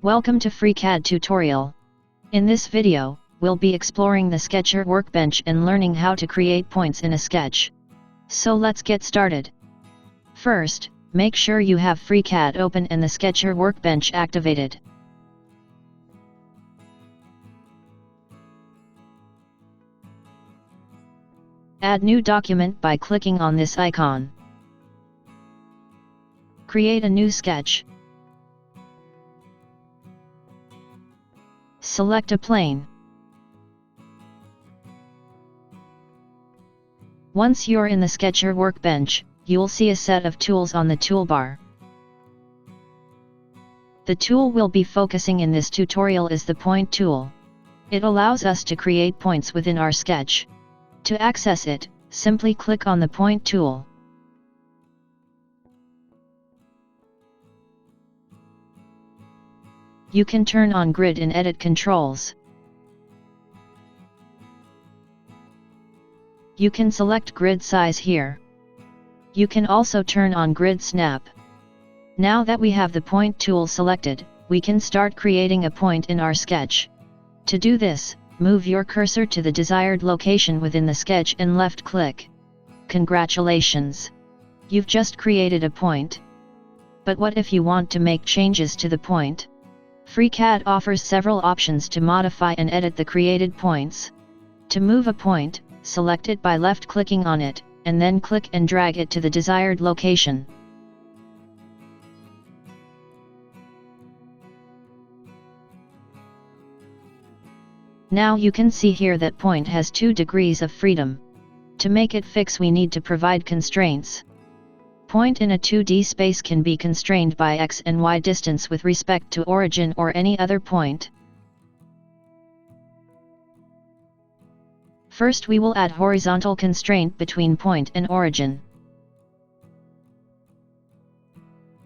Welcome to FreeCAD tutorial. In this video, we'll be exploring the Sketcher workbench and learning how to create points in a sketch. So let's get started. First, make sure you have FreeCAD open and the Sketcher workbench activated. Add new document by clicking on this icon. Create a new sketch. Select a plane. Once you're in the Sketcher workbench, you'll see a set of tools on the toolbar. The tool we'll be focusing in this tutorial is the Point tool. It allows us to create points within our sketch. To access it, simply click on the Point tool. You can turn on grid and edit controls. You can select grid size here. You can also turn on grid snap. Now that we have the Point tool selected, we can start creating a point in our sketch. To do this, move your cursor to the desired location within the sketch and left-click. Congratulations! You've just created a point. But what if you want to make changes to the point? FreeCAD offers several options to modify and edit the created points. To move a point, select it by left-clicking on it, and then click and drag it to the desired location. Now you can see here that point has 2 degrees of freedom. To make it fix, we need to provide constraints. Point in a 2D space can be constrained by x and y distance with respect to origin or any other point. First, we will add horizontal constraint between point and origin.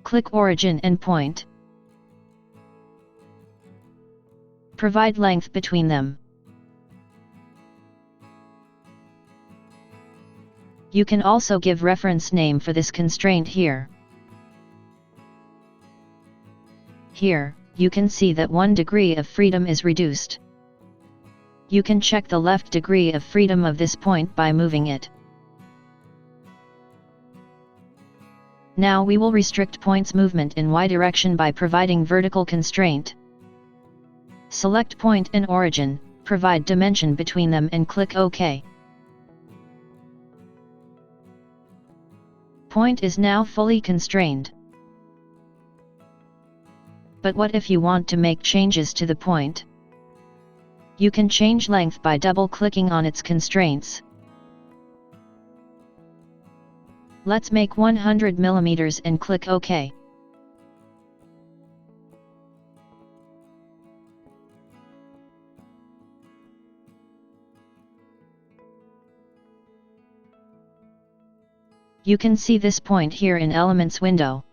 Click origin and point. Provide length between them. You can also give reference name for this constraint here. Here, you can see that 1 degree of freedom is reduced. You can check the left degree of freedom of this point by moving it. Now we will restrict point's movement in y direction by providing vertical constraint. Select point and origin, provide dimension between them and click OK. Point is now fully constrained. But what if you want to make changes to the point? You can change length by double-clicking on its constraints. Let's make 100 mm and click OK. You can see this point here in Elements window.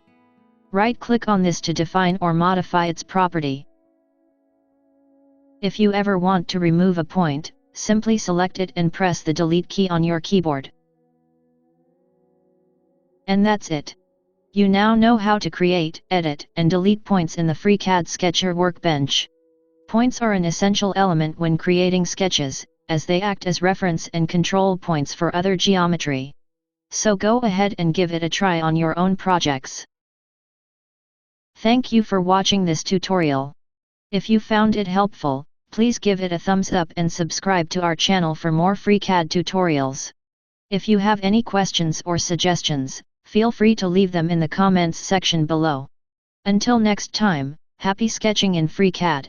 Right-click on this to define or modify its property. If you ever want to remove a point, simply select it and press the Delete key on your keyboard. And that's it. You now know how to create, edit, and delete points in the FreeCAD Sketcher workbench. Points are an essential element when creating sketches, as they act as reference and control points for other geometry. So go ahead and give it a try on your own projects. Thank you for watching this tutorial. If you found it helpful, please give it a thumbs up and subscribe to our channel for more FreeCAD tutorials. If you have any questions or suggestions, feel free to leave them in the comments section below. Until next time, happy sketching in FreeCAD.